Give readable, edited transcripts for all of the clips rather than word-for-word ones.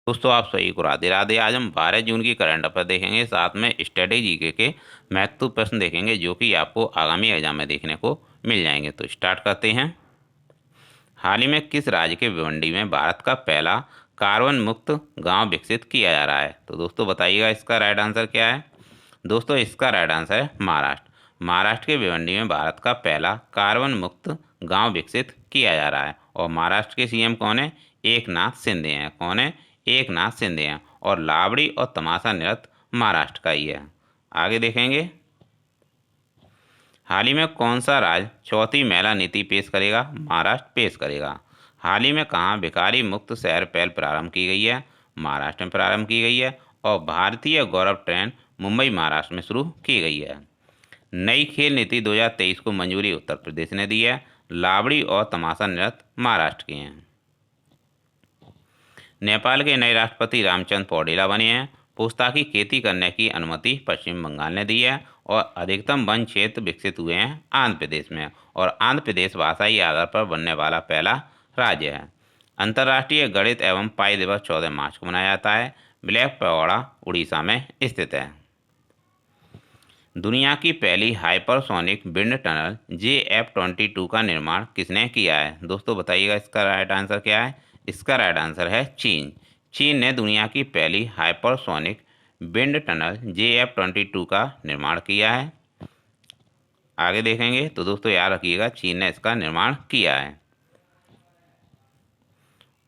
दोस्तों आप सभी को राधे राधे। आज हम 12 जून की करंट अफेयर देखेंगे, साथ में स्टडी जीके के महत्वपूर्ण प्रश्न देखेंगे जो कि आपको आगामी एग्जाम में देखने को मिल जाएंगे। तो स्टार्ट करते हैं। हाल ही में किस राज्य के भिवंडी में भारत का पहला कार्बन मुक्त गांव विकसित किया जा रहा है? तो दोस्तों बताइएगा इसका राइट आंसर क्या है। दोस्तों इसका राइट आंसर है महाराष्ट्र। महाराष्ट्र के भिवंडी में भारत का पहला कार्बन मुक्त गांव विकसित किया जा रहा है। और महाराष्ट्र के सीएम कौन है? एकनाथ शिंदे हैं। कौन है? एकनाथ शिंदे हैं। और लावड़ी और तमाशा नृत्य महाराष्ट्र का ही है। आगे देखेंगे। हाल ही में कौन सा राज्य चौथी महिला नीति पेश करेगा? महाराष्ट्र पेश करेगा। हाल ही में कहाँ भिखारी मुक्त शहर पहल प्रारंभ की गई है? महाराष्ट्र में प्रारंभ की गई है। और भारतीय गौरव ट्रेन मुंबई महाराष्ट्र में शुरू की गई है। नई खेल नीति 2023 को मंजूरी उत्तर प्रदेश ने दी है। लावड़ी और तमाशा नृत्य महाराष्ट्र के हैं। नेपाल के नए राष्ट्रपति रामचंद्र पौडेला बने हैं। पोस्ता की खेती करने की अनुमति पश्चिम बंगाल ने दी है। और अधिकतम वन क्षेत्र विकसित हुए हैं आंध्र प्रदेश में। और आंध्र प्रदेश भाषाई आधार पर बनने वाला पहला राज्य है। अंतर्राष्ट्रीय गणित एवं पाई दिवस 14 मार्च को मनाया जाता है। ब्लैक पगोड़ा उड़ीसा में स्थित है। दुनिया की पहली हाइपरसोनिक विंड टनल JF-22 का निर्माण किसने किया है? दोस्तों बताइएगा इसका राइट आंसर क्या है। इसका राइट आंसर है चीन। चीन ने दुनिया की पहली हाइपरसोनिक विंड टनल JF-22 का निर्माण किया है। आगे देखेंगे तो दोस्तों याद रखिएगा चीन ने इसका निर्माण किया है।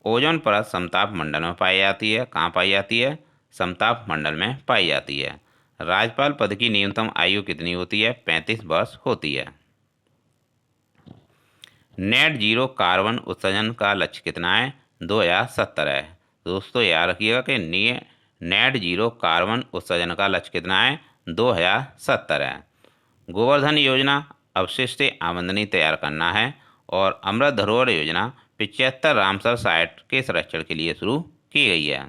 ओजोन परत समताप मंडल में पाई जाती है। कहाँ पाई जाती है? समताप मंडल में पाई जाती है। राज्यपाल पद की न्यूनतम आयु कितनी होती है? 35 वर्ष होती है। नेट जीरो कार्बन उत्सर्जन का लक्ष्य कितना है? 2070 है। दोस्तों याद रखिएगा कि नेट जीरो कार्बन उत्सर्जन का लक्ष्य कितना है? 2070 है। गोवर्धन योजना अवशिष्ट आमदनी तैयार करना है। और अमृत धरोहर योजना 75 रामसर साइट के संरक्षण के लिए शुरू की गई है।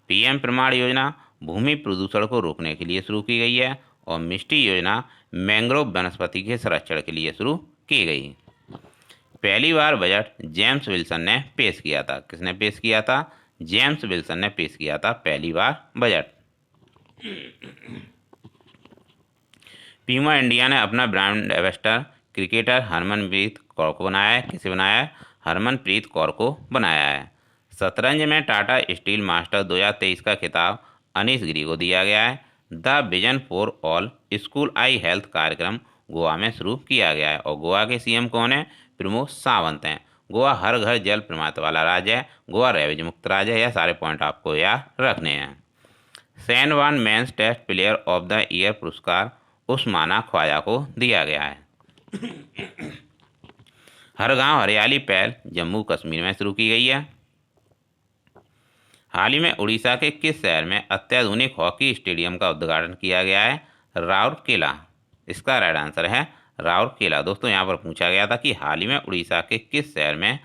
PM प्रमाण योजना भूमि प्रदूषण को रोकने के लिए शुरू की गई है। और मिष्टी योजना मैंग्रोव वनस्पति के संरक्षण के लिए शुरू की गई। पहली बार बजट जेम्स विल्सन ने पेश किया था। किसने पेश किया था? जेम्स विल्सन ने पेश किया था पहली बार बजट। पीमा इंडिया ने अपना brand ambassador cricketer Harmanpreet Kaur को बनाया है। किसे बनाया है? हरमनप्रीत कौर को बनाया है। शतरंज में टाटा स्टील मास्टर 2023 का खिताब अनीश गिरी को दिया गया है। The vision for all school I health कार्यक्रम गोवा में शुरू किया गया है। और गोवा के सीएम कौन है? प्रमोद सावंत हैं। गोवा हर घर जल प्रमाणित वाला राज्य है। गोवा रेवेज मुक्त राज्य है। यह सारे पॉइंट आपको याद रखने हैं। सैनवान men's test player of the year पुरस्कार उस्माना ख्वाजा को दिया गया है। हर गांव हरियाली पहल जम्मू कश्मीर में शुरू की गई है। हाल ही में उड़ीसा के किस शहर में अत्याधुनिक हॉकी स्टेडियम का उद्घाटन किया गया है? राउरकेला। इसका राइट आंसर है राउरकेला। दोस्तों यहाँ पर पूछा गया था कि हाल ही में उड़ीसा के किस शहर में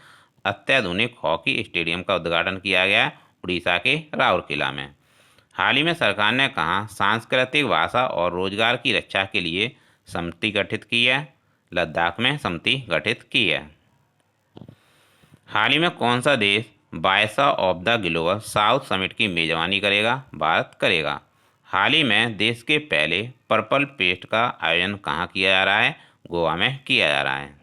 अत्याधुनिक हॉकी स्टेडियम का उद्घाटन किया गया है? उड़ीसा के राउरकेला में। हाल ही में सरकार ने कहा सांस्कृतिक भाषा और रोजगार की रक्षा के लिए समिति गठित की है? लद्दाख में समिति गठित की है। हाल ही में कौन सा देश बायसा of the global south summit की मेजबानी करेगा? भारत करेगा। हाल ही में देश के पहले पर्पल फेस्ट का आयोजन कहाँ किया जा रहा है? गोवा में किया जा रहा है।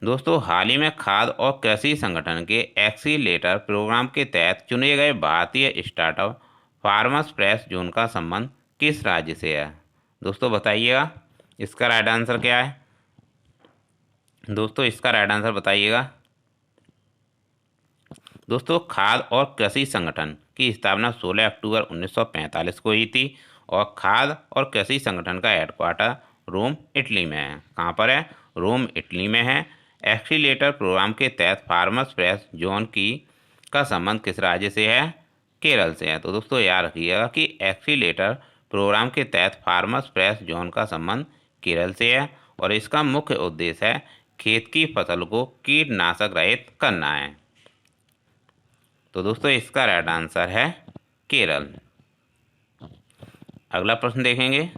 दोस्तों हाल ही में खाद्य और कृषि संगठन के एक्सीलेटर प्रोग्राम के तहत चुने गए भारतीय स्टार्टअप फार्मर्स फ्रेश जोन का संबंध किस राज्य से है? दोस्तों बताइएगा इसका राइट आंसर क्या है। दोस्तों इसका राइट आंसर बताइएगा। दोस्तों खाद्य और कृषि संगठन की स्थापना 16 अक्टूबर 1945 को हुई थी। और खाद्य और कृषि संगठन का हेडक्वार्टर रोम इटली में है। कहाँ पर है? रोम इटली में है। एक्सीलेटर प्रोग्राम के तहत फार्मर्स फ्रेश जोन का संबंध किस राज्य से है? केरल से है। तो दोस्तों याद रखिएगा कि एक्सीलेटर प्रोग्राम के तहत फार्मर्स फ्रेश जोन का संबंध केरल से है। और इसका मुख्य उद्देश्य है खेत की फसल को कीटनाशक रहित करना है। तो दोस्तों इसका राइट आंसर है केरल। अगला प्रश्न देखेंगे।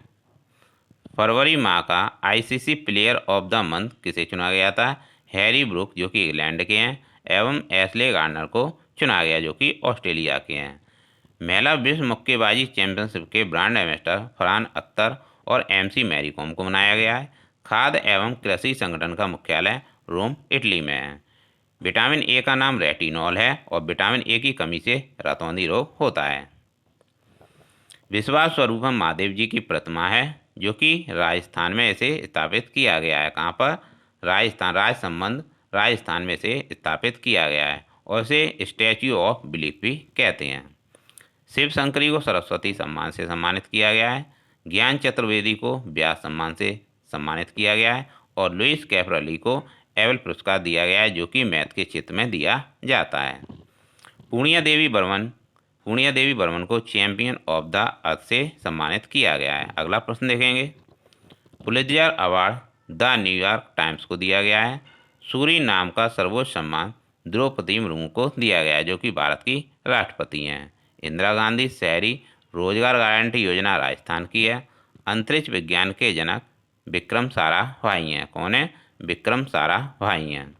फरवरी माह का ICC player of the month किसे चुना गया था? हैरी ब्रूक जो कि इंग्लैंड के हैं एवं एशले गार्डनर को चुना गया जो कि ऑस्ट्रेलिया के हैं। महिला विश्व मुक्केबाजी चैंपियनशिप के ब्रांड एम्बेसडर फरहान अख्तर और MC मैरी कॉम को बनाया गया है। खाद्य एवं कृषि संगठन का मुख्यालय रोम, इटली में है। विटामिन ए का नाम रेटिनॉल है और विटामिन ए की कमी से रतौंधी रोग होता है। विश्वास स्वरूपम महादेव जी की प्रतिमा है जो कि राजस्थान में इसे स्थापित किया गया है। कहाँ पर? राजस्थान, राजसंबंध राजस्थान में इसे स्थापित किया गया है और इसे स्टैच्यू ऑफ बिलीफ भी कहते हैं। शिव शंकरी को सरस्वती सम्मान से सम्मानित किया गया है। ज्ञान चतुर्वेदी को व्यास सम्मान से सम्मानित किया गया है और लुइस कैफरली को एबल पुरस्कार दिया गया है जो कि मैथ के क्षेत्र में दिया जाता है। पूर्णिया देवी बर्मन को चैंपियन ऑफ द अर्थ से सम्मानित किया गया है। अगला प्रश्न देखेंगे। Pulitzer award the New York times को दिया गया है। सूरी नाम का सर्वोच्च सम्मान द्रौपदी मुर्मू को दिया गया है जो कि भारत की राष्ट्रपति हैं। इंदिरा गांधी शहरी रोजगार गारंटी योजना राजस्थान की है। अंतरिक्ष विज्ञान के जनक विक्रम साराभाई हैं। कौन है? विक्रम साराभाई हैं।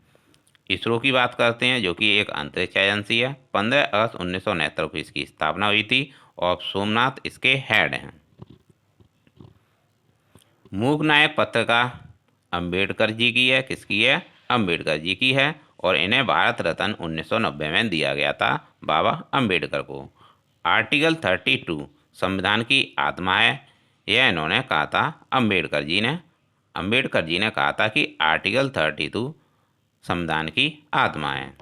इसरो की बात करते हैं जो कि एक अंतरिक्ष एजेंसी है। 15 अगस्त 1969 को इसकी स्थापना हुई थी और सोमनाथ इसके हेड हैं। मूक नायक पत्रिका अंबेडकर जी की है। किसकी है? अंबेडकर जी की है और इन्हें भारत रत्न 1990 में दिया गया था बाबा अंबेडकर को। आर्टिकल 32 संविधान की आत्मा है, यह इन्होंने कहा था अंबेडकर जी ने कहा था कि आर्टिकल 32 संविधान की आत्मा है।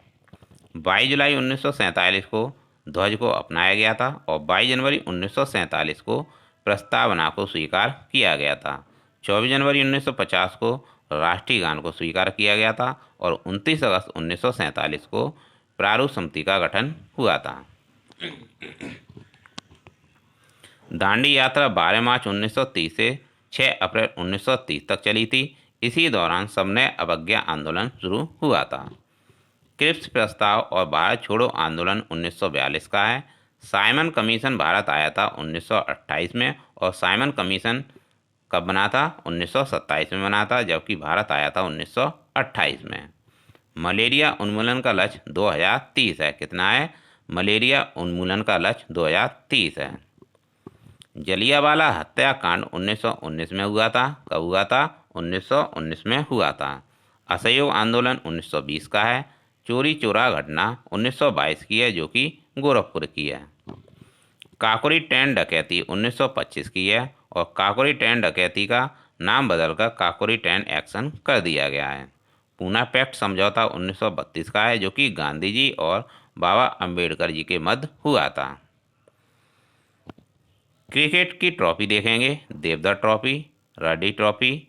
22 जुलाई 1947 को ध्वज को अपनाया गया था और 22 जनवरी 1947 को प्रस्तावना को स्वीकार किया गया था। 24 जनवरी 1950 को राष्ट्रीय गान को स्वीकार किया गया था और 29 अगस्त 1947 को प्रारूप समिति का गठन हुआ था। दांडी यात्रा 12 मार्च 1930 से 6 अप्रैल 1930 तक चली थी। इसी दौरान सबने अवज्ञा आंदोलन शुरू हुआ था। क्रिप्स प्रस्ताव और भारत छोड़ो आंदोलन 1942 का है। साइमन कमीशन भारत आया था 1928 में और साइमन कमीशन कब बना था? 1927 में बना था, जबकि भारत आया था 1928 में। मलेरिया उन्मूलन का लक्ष्य 2030 है। कितना है? मलेरिया उन्मूलन का लक्ष्य 2030 है। जलियांवाला हत्याकांड 1919 में हुआ था। कब हुआ था? 1919 में हुआ था। असहयोग आंदोलन 1920 का है। चोरी चोरा घटना 1922 की है जो कि गोरखपुर की है। काकोरी ट्रेन डकैती 1925 की है और काकोरी ट्रेन डकैती का नाम बदलकर काकोरी ट्रेन एक्शन कर दिया गया है। पूना पैक्ट समझौता 1932 का है जो कि गांधी जी और बाबा अंबेडकर जी के मध्य हुआ था। क्रिकेट की ट्रॉफी देखेंगे। Deodhar trophy, Ranji trophy,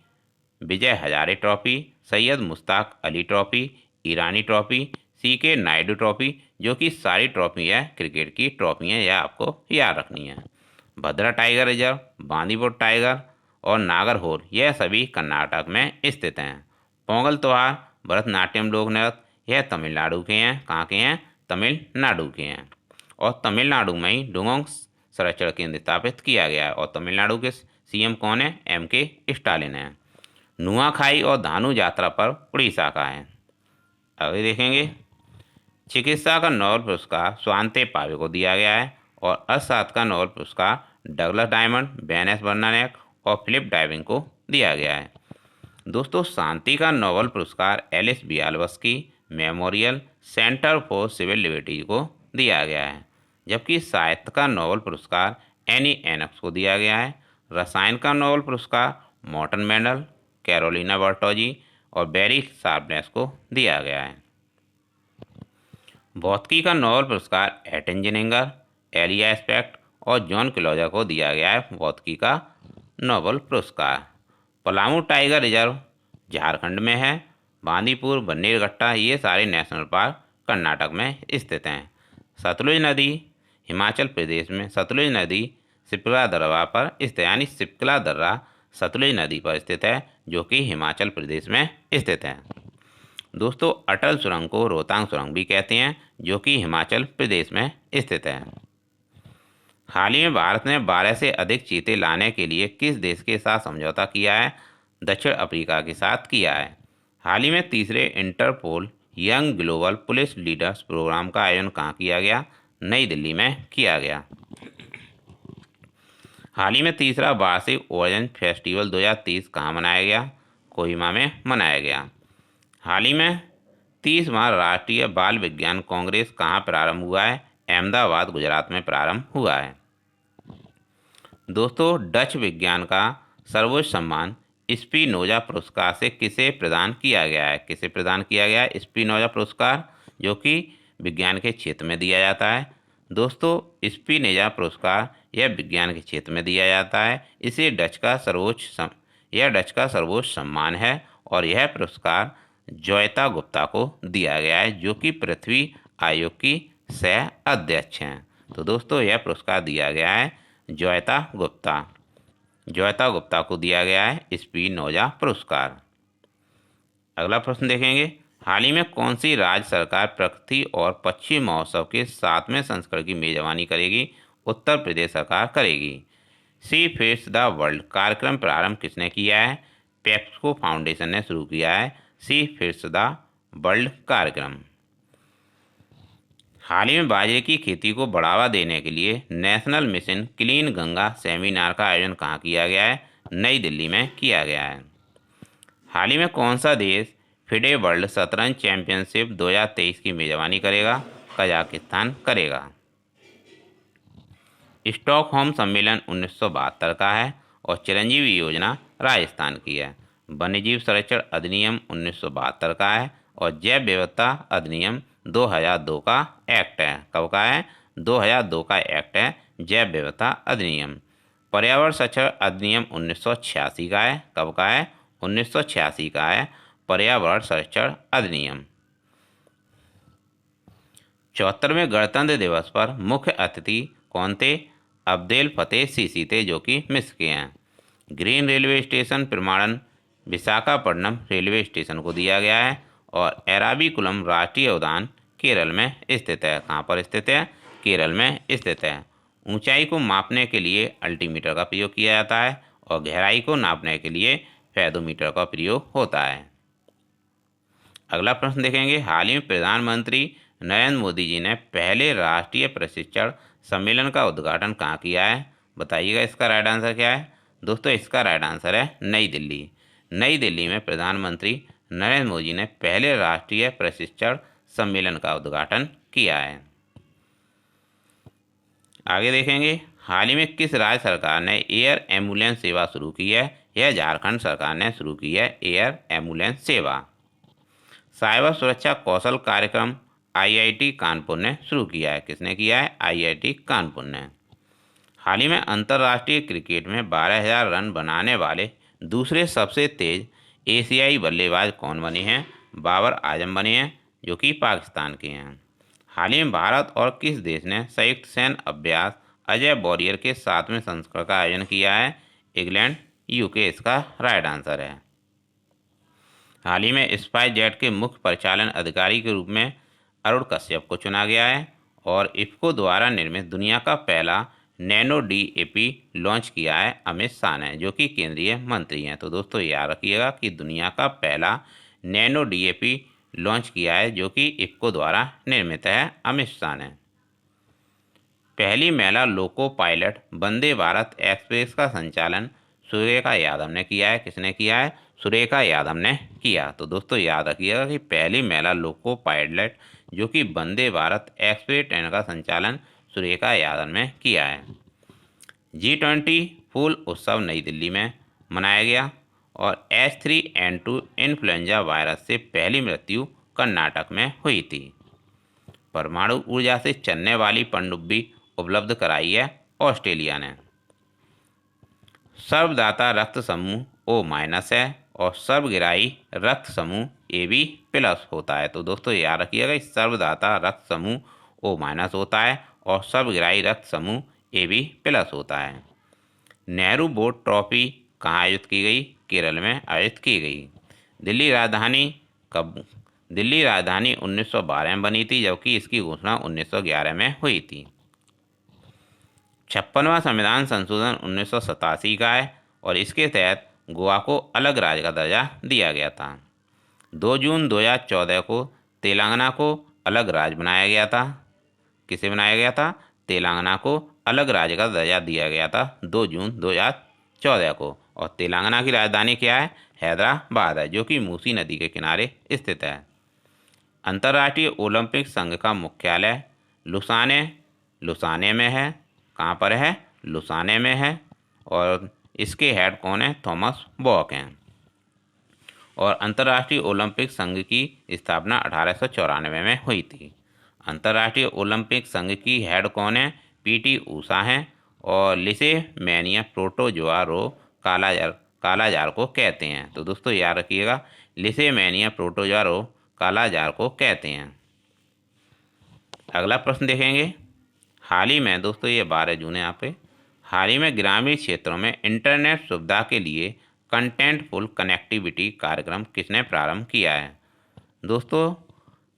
Vijay Hazare trophy, Syed Mushtaq Ali trophy, ईरानी ट्रॉफी, CK नायडू ट्रॉफी, जो कि सारी ट्रॉफी है क्रिकेट की ट्रॉफी है, यह आपको याद रखनी है। भद्रा टाइगर रिजर्व, बांदीपुर टाइगर और नागरहोल यह सभी कर्नाटक में स्थित हैं। पोंगल त्यौहार, भरतनाट्यम लोक नृत्य यह तमिलनाडु के हैं। कहाँ के हैं? तमिलनाडु के हैं। और तमिलनाडु में ही डुंगोंग संरक्षण केंद्र स्थापित किया गया है और तमिलनाडु के CM कौन है? MK स्टालिन है। नुआखाई और धानु यात्रा पर उड़ीसा का है। आगे देखेंगे। चिकित्सा का नोबेल पुरस्कार स्वांते पावे को दिया गया है और अर्थशास्त्र का नोबेल पुरस्कार डगलस डायमंड, बेनेस बर्नानेक और फिलिप डाइविंग को दिया गया है। दोस्तों, शांति का नोबेल पुरस्कार Ales Bialiatski Memorial Centre for Civil Liberties को दिया गया है, जबकि साहित्य का नोबेल पुरस्कार एनी एनक्स को दिया गया है। रसायन का नोबेल पुरस्कार मॉर्टन मेंडल, कैरोलिना बर्टोजी और बेरी शार्पनेस को दिया गया है। भौतिकी का नोबेल पुरस्कार एटन जिनिंगर, एलिया एस्पेक्ट और जॉन क्लोजर को दिया गया है भौतिकी का नोबेल पुरस्कार। पलामू टाइगर रिजर्व झारखंड में है। बांदीपुर, बन्नेरघट्टा ये सारे नेशनल पार्क कर्नाटक में स्थित हैं। सतलुज नदी हिमाचल प्रदेश में, सतलुज नदी सिपला दर्रा पर स्थित, यानी सिपला दर्रा सतलुज नदी पर स्थित है जो कि हिमाचल प्रदेश में स्थित है। दोस्तों, अटल सुरंग को रोहतांग सुरंग भी कहते हैं जो कि हिमाचल प्रदेश में स्थित है। हाल ही में भारत ने 12 से अधिक चीते लाने के लिए किस देश के साथ समझौता किया है? दक्षिण अफ्रीका के साथ किया है। हाल ही में तीसरे Interpol young global police leaders programme का आयोजन कहाँ किया गया? नई दिल्ली में किया गया। हाल ही में तीसरा वार्षिक ओरियन फेस्टिवल 2023 कहाँ मनाया गया? कोहिमा में मनाया गया। हाल ही में 30वां राष्ट्रीय बाल विज्ञान कांग्रेस कहाँ प्रारंभ हुआ है? अहमदाबाद गुजरात में प्रारंभ हुआ है। दोस्तों, डच विज्ञान का सर्वोच्च सम्मान स्पिनोजा पुरस्कार से किसे प्रदान किया गया है? किसे प्रदान किया गया है स्पिनोजा पुरस्कार, जो कि विज्ञान के क्षेत्र में दिया जाता है। दोस्तों, स्पिनोजा पुरस्कार यह विज्ञान के क्षेत्र में दिया जाता है। यह डच का सर्वोच्च सम्मान है और यह पुरस्कार ज्योता गुप्ता को दिया गया है, जो कि पृथ्वी आयोग की सह अध्यक्ष हैं। तो दोस्तों, यह पुरस्कार दिया गया है ज्योता गुप्ता को दिया गया है स्पिनोजा पुरस्कार। अगला प्रश्न देखेंगे, हाल ही में कौन सी राज्य सरकार प्रकृति और पक्षी महोत्सव के 7वें संस्करण की मेजबानी करेगी? उत्तर प्रदेश सरकार करेगी। सी फीड्स द वर्ल्ड कार्यक्रम प्रारंभ किसने किया है? पेप्को फाउंडेशन ने शुरू किया है सी फीड्स द वर्ल्ड कार्यक्रम। हाल ही में बाजरे की खेती को बढ़ावा देने के लिए national mission clean Ganga seminar का आयोजन कहाँ किया गया है? नई दिल्ली में किया गया है। हाल ही में कौन सा देश फिडे वर्ल्ड शतरंज चैंपियनशिप 2023 की मेजबानी करेगा? कजाकिस्तान करेगा। स्टॉकहोम सम्मेलन 1972 का है और चिरंजीवी योजना राजस्थान की है। वन्यजीव संरक्षण अधिनियम 1972 का है और जैव विविधता अधिनियम 2002 का एक्ट है। कब का है? 2002 का एक्ट है जैव विविधता अधिनियम। पर्यावरण संरक्षण अधिनियम 1986 का है। कब का है? 1986 का है पर्यावरण संरक्षण अधिनियम। 74वें गणतंत्र दिवस पर मुख्य अतिथि कौन थे? अब्देल फतेह सीसी थे, जो कि मिस्र के हैं। ग्रीन रेलवे स्टेशन प्रमाणन विशाखापट्टनम रेलवे स्टेशन को दिया गया है और एराविकुलम राष्ट्रीय उद्यान केरल में स्थित है। कहाँ पर स्थित है? केरल में स्थित है। ऊंचाई को मापने के लिए अल्टीमीटर का प्रयोग किया जाता है और गहराई को नापने के लिए फेदोमीटर का प्रयोग होता है। अगला प्रश्न देखेंगे, हाल ही में प्रधानमंत्री नरेंद्र मोदी जी ने पहले राष्ट्रीय प्रशिक्षण सम्मेलन का उद्घाटन कहाँ किया है? बताइएगा इसका राइट आंसर क्या है? दोस्तों, इसका राइट आंसर है नई दिल्ली। नई दिल्ली में प्रधानमंत्री नरेंद्र मोदी ने पहले राष्ट्रीय प्रशिक्षण सम्मेलन का उद्घाटन किया है। आगे देखेंगे, हाल ही में किस राज्य सरकार ने एयर एम्बुलेंस सेवा शुरू की है? यह झारखंड सरकार ने शुरू की है एयर एम्बुलेंस सेवा। साइबर सुरक्षा कौशल कार्यक्रम आईआईटी कानपुर ने शुरू किया है। किसने किया है? आईआईटी कानपुर ने। हाल ही में अंतर्राष्ट्रीय क्रिकेट में 12,000 रन बनाने वाले दूसरे सबसे तेज एशियाई बल्लेबाज कौन बने हैं? बाबर आजम बने हैं, जो कि पाकिस्तान के हैं। हाल ही में भारत और किस देश ने संयुक्त सैन्य अभ्यास अजय वॉरियर के 7वें संस्करण का आयोजन किया है? इंग्लैंड, यूके इसका राइट आंसर है। हाल ही में स्पाइस जेट के मुख्य परिचालन अधिकारी के रूप में अरुण कश्यप को चुना गया है और इफ्को द्वारा निर्मित दुनिया का पहला नैनो डीएपी लॉन्च किया है अमित शाह ने, जो कि केंद्रीय मंत्री हैं। तो दोस्तों, याद रखिएगा कि दुनिया का पहला नैनो डीएपी लॉन्च किया है, जो कि इफ्को द्वारा निर्मित है अमित शाह ने। पहली महिला loco pilot Vande Bharat express का संचालन सुरेखा यादव ने किया है। किसने किया है? सुरेखा यादव ने किया। तो दोस्तों, याद रखिएगा कि पहली महिला लोको पायलट जो कि वंदे भारत एक्सप्रेस ट्रेन का संचालन सुरेखा यादव ने किया है। G20 फूल उत्सव नई दिल्ली में मनाया गया और H3N2 इन्फ्लुएंजा वायरस से पहली मृत्यु कर्नाटक में हुई थी। परमाणु ऊर्जा से चलने वाली पनडुब्बी उपलब्ध कराई है ऑस्ट्रेलिया ने। सर्वदाता रक्त समूह O- है और सर्वगिराही रक्त समूह AB+ होता है। तो दोस्तों, याद रखिएगा इस सर्वदाता रक्त समूह O- होता है और सर्वगिराही रक्त समूह AB+ होता है। नेहरू बोट ट्रॉफी कहाँ आयोजित की गई? केरल में आयोजित की गई। दिल्ली राजधानी 1912 में बनी थी, जबकि इसकी घोषणा 1911 में हुई थी। 56वां संविधान संशोधन 1987 का है और इसके तहत गोवा को अलग राज्य का दर्जा दिया गया था। 2 जून 2014 को तेलंगाना को अलग राज्य बनाया गया था। किसे बनाया गया था? तेलंगाना को अलग राज्य का दर्जा दिया गया था 2 जून 2014 को। और तेलंगाना की राजधानी क्या है? हैदराबाद है, जो कि मूसी नदी के किनारे स्थित है। अंतर्राष्ट्रीय ओलंपिक संघ का मुख्यालय लुसाने लुसाने में है। कहाँ पर है? लुसाने में है। और इसके हेड कौन है? थॉमस बॉक हैं। और अंतर्राष्ट्रीय ओलंपिक संघ की स्थापना 1894 में हुई थी। अंतर्राष्ट्रीय ओलंपिक संघ की हेड कौन है? पीटी ऊषा हैं। और लिसे मैनिया प्रोटोजोआ रो कालाजार को कहते हैं। तो दोस्तों याद रखिएगा, लिसे मैनिया प्रोटोजोआ रो कालाजार को कहते हैं। अगला प्रश्न देखेंगे। हाल ही में दोस्तों ये 12 जून है यहाँ पे, हाल ही में ग्रामीण क्षेत्रों में इंटरनेट सुविधा के लिए कंटेंटफुल कनेक्टिविटी कार्यक्रम किसने प्रारंभ किया है? दोस्तों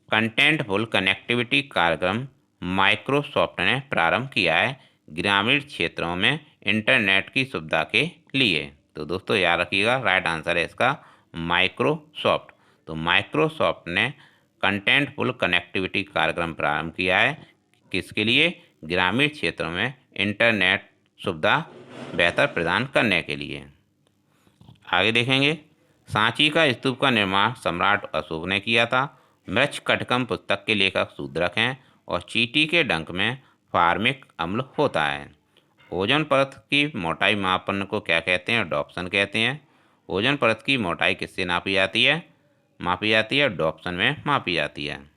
कंटेंटफुल कनेक्टिविटी कार्यक्रम माइक्रोसॉफ्ट ने प्रारंभ किया है ग्रामीण क्षेत्रों में इंटरनेट की सुविधा के लिए। तो दोस्तों याद रखिएगा, राइट आंसर है इसका माइक्रोसॉफ्ट। तो माइक्रोसॉफ्ट ने कंटेंटफुल कनेक्टिविटी कार्यक्रम प्रारंभ किया है किसके लिए? ग्रामीण क्षेत्रों में इंटरनेट सुविधा बेहतर प्रदान करने के लिए। आगे देखेंगे। सांची का स्तूप का निर्माण सम्राट अशोक ने किया था। मृच्छकटिकम पुस्तक के लेखक शूद्रक हैं। और चींटी के डंक में फार्मिक अम्ल होता है। ओजोन परत की मोटाई मापन को क्या कहते हैं? डॉप्सन कहते हैं। ओजोन परत की मोटाई किससे नापी जाती है? डॉप्सन में मापी जाती है।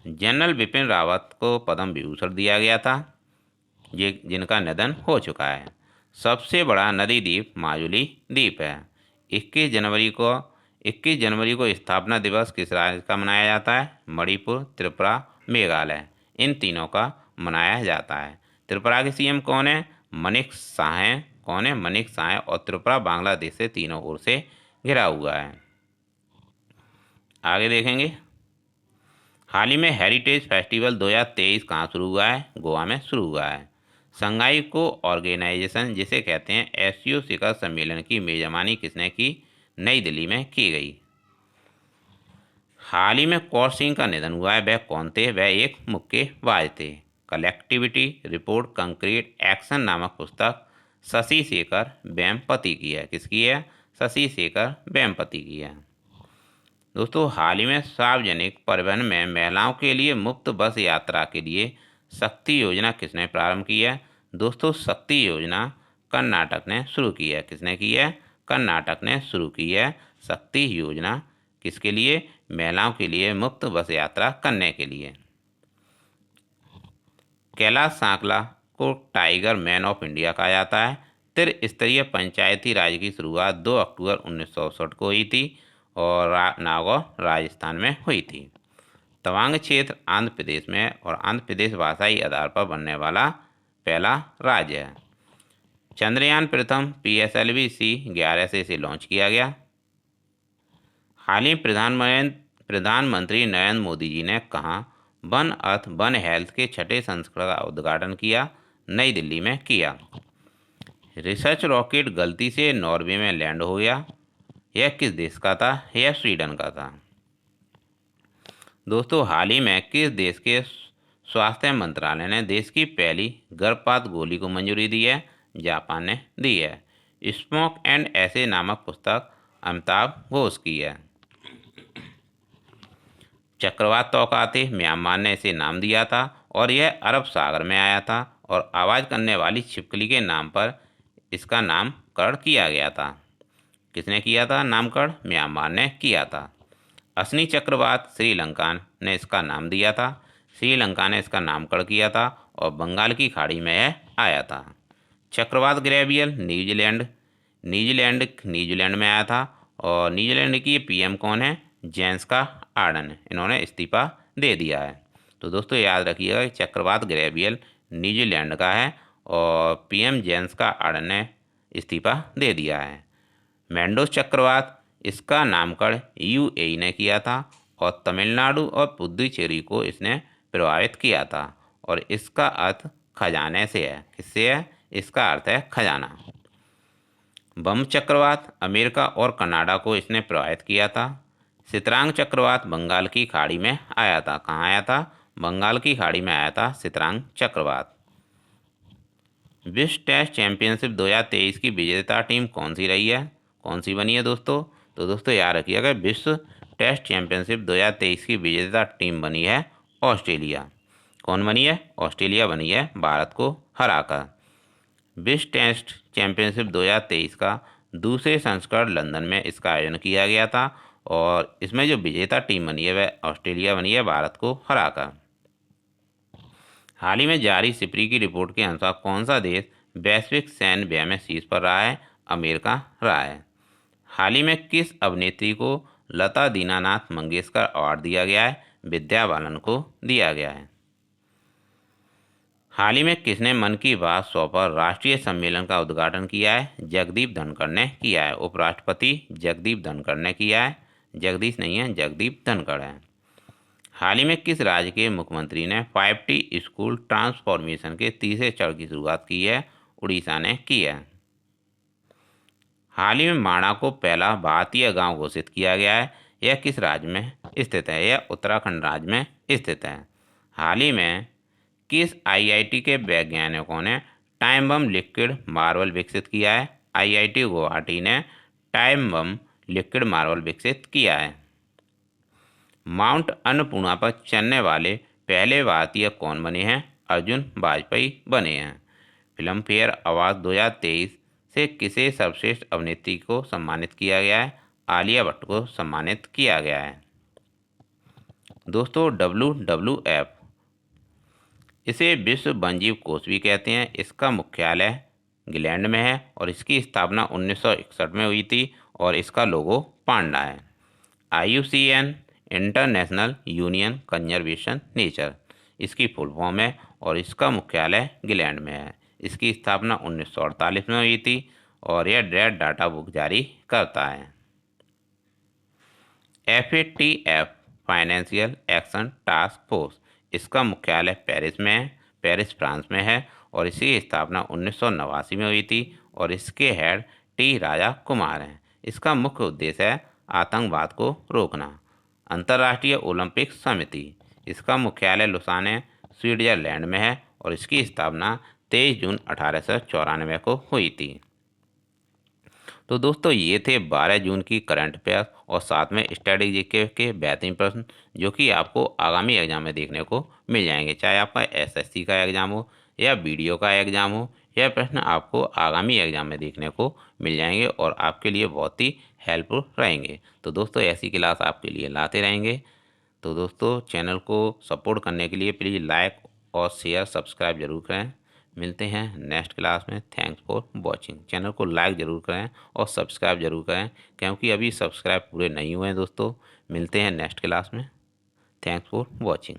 जनरल बिपिन रावत को पद्म विभूषण दिया गया था, जिनका निधन हो चुका है। सबसे बड़ा नदी द्वीप माजुली द्वीप है। 21 जनवरी को स्थापना दिवस किस राज्य का मनाया जाता है? मणिपुर, त्रिपुरा, मेघालय, इन तीनों का मनाया जाता है। त्रिपुरा के सीएम कौन है? मनिक शाह हैं। कौन है? मनिक शाह हैं। और त्रिपुरा बांग्लादेश से तीनों ओर से घिरा हुआ है। आगे देखेंगे। हाल ही में हेरिटेज फेस्टिवल 2023 कहाँ शुरू हुआ है? गोवा में शुरू हुआ है। शंघाई को ऑर्गेनाइजेशन जिसे कहते हैं एससीओ शिखर सम्मेलन की मेजबानी किसने की? नई दिल्ली में की गई। हाल ही में कौर सिंह का निधन हुआ है, वह कौन थे? वह एक मुक्केबाज थे। कलेक्टिविटी रिपोर्ट कंक्रीट एक्शन नामक पुस्तक शशि शेखर वेम्पति की है। किसकी है? शशि शेखर वेम्पति की है। दोस्तों हाल ही में सार्वजनिक परिवहन में महिलाओं के लिए मुफ्त बस यात्रा के लिए शक्ति योजना किसने प्रारंभ की है? दोस्तों शक्ति योजना कर्नाटक ने शुरू की है। किसने की है? कर्नाटक ने शुरू की है शक्ति योजना। किसके लिए? महिलाओं के लिए मुफ्त बस यात्रा करने के लिए। कैलाश सांकला को टाइगर मैन ऑफ इंडिया कहा जाता है। त्रिस्तरीय पंचायती राज की शुरुआत 2 अक्टूबर 1967 को हुई थी और नागौर राजस्थान में हुई थी। तवांग क्षेत्र आंध्र प्रदेश में और आंध्र प्रदेश भाषाई आधार पर बनने वाला पहला राज्य है। चंद्रयान प्रथम PSLV-C11 से इसे लॉन्च किया गया। हाल ही प्रधानमंत्री नरेंद्र मोदी जी ने कहा वन अर्थ वन हेल्थ के 6ठे संस्करण का उद्घाटन किया? नई दिल्ली में किया। रिसर्च रॉकेट गलती से नॉर्वे में लैंड हो गया, यह किस देश का था? यह स्वीडन का था। दोस्तों हाल ही में किस देश के स्वास्थ्य मंत्रालय ने देश की पहली गर्भपात गोली को मंजूरी दी है? जापान ने दी है। स्मोक एंड ऐसे नामक पुस्तक अमिताभ घोष की है। चक्रवात तौकाते म्यांमार ने इसे नाम दिया था और यह अरब सागर में आया था और आवाज़ करने वाली छिपकली के नाम पर इसका नामकरण किया गया था। किसने किया था नामकरण? म्यांमार ने किया था। असनी चक्रवात श्रीलंका ने इसका नाम दिया था। श्रीलंका ने इसका नामकरण किया था और बंगाल की खाड़ी में यह आया था। चक्रवात ग्रेवियल न्यूजीलैंड में आया था और न्यूजीलैंड की पीएम कौन है? Jessica Ardern. इन्होंने इस्तीफा दे दिया है। तो दोस्तों याद रखिएगा कि चक्रवात ग्रेवियल न्यूजीलैंड का है और पीएम जेसिका आर्डन ने इस्तीफा दे दिया है। मैंडोज चक्रवात, इसका नामकरण यूएई ने किया था और तमिलनाडु और पुडुचेरी को इसने प्रभावित किया था और इसका अर्थ खजाने से है। किससे है? इसका अर्थ है खजाना। बम चक्रवात, अमेरिका और कनाडा को इसने प्रभावित किया था। सितरांग चक्रवात बंगाल की खाड़ी में आया था। कहाँ आया था? बंगाल की खाड़ी में आया था सितरांग चक्रवात। विश्व टेस्ट चैंपियनशिप 2023 की विजेता टीम कौन सी रही है? कौन सी बनी है दोस्तों? तो दोस्तों याद रखिएगा, विश्व टेस्ट चैंपियनशिप 2023 की विजेता टीम बनी है ऑस्ट्रेलिया। कौन बनी है? ऑस्ट्रेलिया बनी है, भारत को हराकर। विश्व टेस्ट चैंपियनशिप 2023 का दूसरे संस्करण लंदन में इसका आयोजन किया गया था और इसमें जो विजेता टीम बनी है वह ऑस्ट्रेलिया बनी है, भारत को हराकर। हाल ही में जारी सिप्री की रिपोर्ट के अनुसार कौन सा देश वैश्विक सैन्य व्यय में शीर्ष पर रहा है? अमेरिका रहा है। हाल ही में किस अभिनेत्री को लता दीनानाथ मंगेशकर अवार्ड दिया गया है? विद्या बालन को दिया गया है। हाल ही में किसने मन की बात 100 पर राष्ट्रीय सम्मेलन का उद्घाटन किया है? जगदीप धनखड़ ने किया है। उपराष्ट्रपति जगदीप धनखड़ ने किया है, जगदीश नहीं है, जगदीप धनखड़ है। हाल ही में किस राज्य के मुख्यमंत्री ने 5T स्कूल ट्रांसफॉर्मेशन के तीसरे चरण की शुरुआत की है? उड़ीसा ने की है। हाल ही में माणा को पहला भारतीय गांव घोषित किया गया है। यह किस राज्य में स्थित है? यह उत्तराखंड राज्य में स्थित है। हाल ही में किस IIT के वैज्ञानिकों ने टाइम बम लिक्विड मार्बल विकसित किया है? IIT गुवाहाटी ने टाइम बम लिक्विड मार्बल विकसित किया है। माउंट अन्नपूर्णा पर चलने वाले पहले भारतीय कौन बने हैं? अर्जुन वाजपेयी बने हैं। फिल्म फेयर अवार्ड 2023 से किसे सर्वश्रेष्ठ अभिनेत्री को सम्मानित किया गया है? आलिया भट्ट को सम्मानित किया गया है। दोस्तों WWF इसे विश्व वन्यजीव कोष भी कहते हैं। इसका मुख्यालय इंग्लैंड में है और इसकी स्थापना 1961 में हुई थी और इसका लोगो पांडा है। IUCN international union conservation nature इसकी फुल फॉर्म है और इसका मुख्यालय इंग्लैंड में है। इसकी स्थापना 1948 में हुई थी और यह रेड डाटा बुक जारी करता है। FATF financial action task force इसका मुख्यालय पेरिस में है, पेरिस फ्रांस में है और इसकी स्थापना 1989 में हुई थी और इसके हेड T राजा कुमार हैं। इसका मुख्य उद्देश्य है आतंकवाद को रोकना। अंतर्राष्ट्रीय ओलंपिक समिति इसका मुख्यालय लुसाने स्विट्जरलैंड में है और इसकी स्थापना 23 जून 1894 को हुई थी। तो दोस्तों ये थे 12 जून की करंट अफेयर्स और साथ में स्टडी जीके के बेहतरीन प्रश्न जो कि आपको आगामी एग्जाम में देखने को मिल जाएंगे। चाहे आपका SSC का एग्जाम हो या BDO का एग्जाम हो, यह प्रश्न आपको आगामी एग्जाम में देखने को मिल जाएंगे और आपके लिए बहुत ही हेल्पफुल रहेंगे। तो दोस्तों ऐसी क्लास आपके लिए लाते रहेंगे। तो दोस्तों चैनल को सपोर्ट करने के लिए प्लीज़ लाइक और शेयर सब्सक्राइब जरूर करें। मिलते हैं नेक्स्ट क्लास में। Thanks for watching. चैनल को लाइक ज़रूर करें और सब्सक्राइब जरूर करें क्योंकि अभी सब्सक्राइब पूरे नहीं हुए हैं दोस्तों। मिलते हैं नेक्स्ट क्लास में। Thanks for watching.